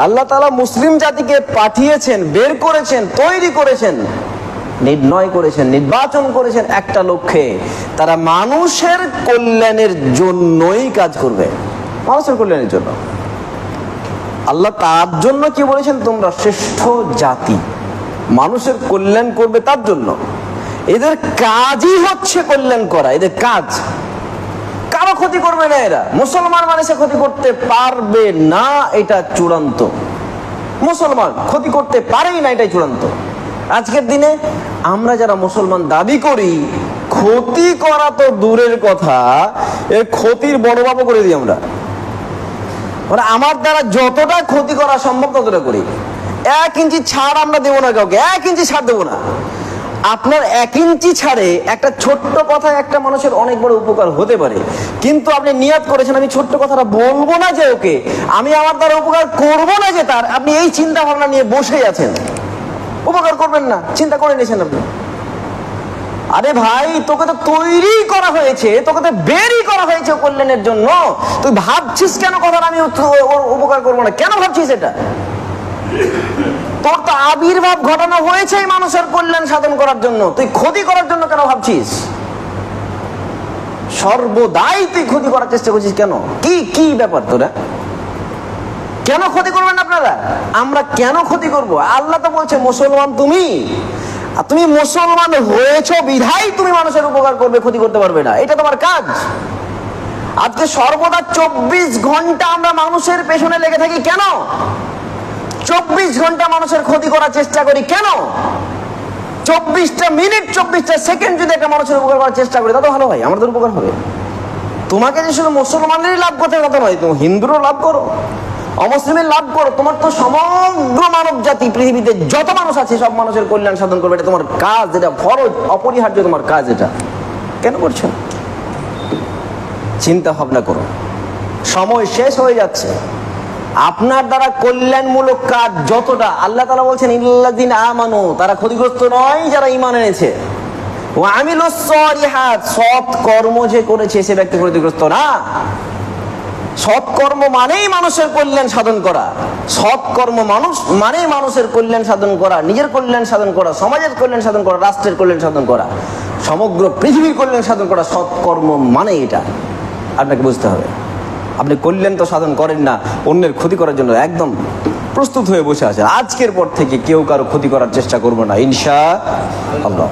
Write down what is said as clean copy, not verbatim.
আল্লাহ তাআলা মুসলিম জাতিকে পাঠিয়েছেন, বের করেছেন, তৈরি করেছেন, নির্ণয় করেছেন, নির্বাচন করেছেন একটা লক্ষ্যে, তারা মানুষের কল্যাণের জন্যই কাজ করবে, মানুষের কল্যাণের জন্য। আল্লাহ তার জন্য কি বলেছেন, তোমরা শ্রেষ্ঠ জাতি, মানুষের কল্যাণ করবে তার জন্য। এদের কাজই হচ্ছে কল্যাণ করা, এদের কাজ। কারো ক্ষতি করবে না এরা, মুসলমান মানুষের ক্ষতি করতে পারবে না, এটা চূড়ান্ত। মুসলমান ক্ষতি করতে পারেই না, এটাই চূড়ান্ত। আজকের দিনে আমরা যারা মুসলমান দাবি করি, ক্ষতি করা তো দূরের কথা, এর ক্ষতির বড়বাবু করে দিই আমরা। মানে আমার দ্বারা যতটা ক্ষতি করা সম্ভব ততটা করি। 1 ইঞ্চি ছাড় আমরা দেবো না কাউকে, 1 ইঞ্চি ছাড় দেবো না। আপনার 1 ইঞ্চি ছাড়ে একটা ছোট্ট কথায় একটা মানুষের অনেক বড় উপকার হতে পারে, কিন্তু আপনি নিয়ত করেছেন আমি ছোট্ট কথাটা বলবো না যে ওকে, আমি আমার দ্বারা উপকার করবো না যে তার, আপনি এই চিন্তা ভাবনা নিয়ে বসেই আছেন, উপকার করবেন না, চিন্তা করে নিয়েছেন আপনি। আরে ভাই, তোকে তো তৈরি করা হয়েছে, তোকে তো বেরই করা হয়েছে কল্যাণের জন্য। তুই ভাবছিস কেন কথাটা আমি উপকার করবো না, কেন ভাবছিস এটা? তোর তো আবির্ভাব ঘটানো হয়েছে মানুষের কল্যাণ সাধন করার জন্য, তুই ক্ষতি করার জন্য কেন ভাবছিস? সর্বদাই তুই ক্ষতি করার চেষ্টা করছিস কেন? কি ব্যাপার তোরা? কেন ক্ষতি করবেন আপনারা? আমরা কেন ক্ষতি করব? আল্লাহ তো বলছে মুসলমান তুমি, আর তুমি মুসলমান হয়েছো বিধায় তুমি মানুষের উপকার করবে, ক্ষতি করতে পারবে না, এটা তোমার কাজ। আজকে সর্বদা 24 ঘন্টা আমরা মানুষের পেছনে লেগে থাকি কেন? 24 ঘন্টা মানুষের ক্ষতি করার চেষ্টা করি কেন? 24টা মিনিট 24টা সেকেন্ড যদি একটা মানুষের উপকার করার চেষ্টা করি, তা তো ভালো হয়, আমাদের উপকার হবে। তোমাকে যে শুধু মুসলমানেরই লাভ করতে কথা নয়, তুমি হিন্দুরও লাভ করো, অমুসলিমের লাভ করো, তোমার তো সমগ্র মানব জাতি, পৃথিবীতে যত মানুষ আছে সব মানুষের কল্যাণ সাধন করবে, এটা তোমার কাজ, এটা ফরজ, অপরিহার্য তোমার কাজ। এটা কেন করছো? চিন্তা ভাবনা করো, সময় শেষ হয়ে যাচ্ছে। আপনার দ্বারা কল্যাণমূলক কাজ যতটা, আল্লাহ তাআলা বলছেন ইল্লাযিনা আমানু, তারা ক্ষতিগ্রস্ত নয় যারা ঈমান এনেছে, ওয়া আমিলুস সলিহাত, সৎ কর্ম যে করেছে সে ব্যক্তি ক্ষতিগ্রস্ত না। সৎ কর্ম মানেই মানুষের কল্যাণ সাধন করা, সৎ কর্ম মানুষ মানেই মানুষের কল্যাণ সাধন করা, নিজের কল্যাণ সাধন করা, সমাজের কল্যাণ সাধন করা, রাষ্ট্রের কল্যাণ সাধন করা, সমগ্র পৃথিবীর কল্যাণ সাধন করা। সৎ কর্ম মানে এটা আপনাকে বুঝতে হবে। আপনি কল্যাণ তো সাধন করেন না, অন্যের ক্ষতি করার জন্য একদম প্রস্তুত হয়ে বসে আছেন। আজকের পর থেকে কেউ কারো ক্ষতি করার চেষ্টা করবো না ইনশাআল্লাহ।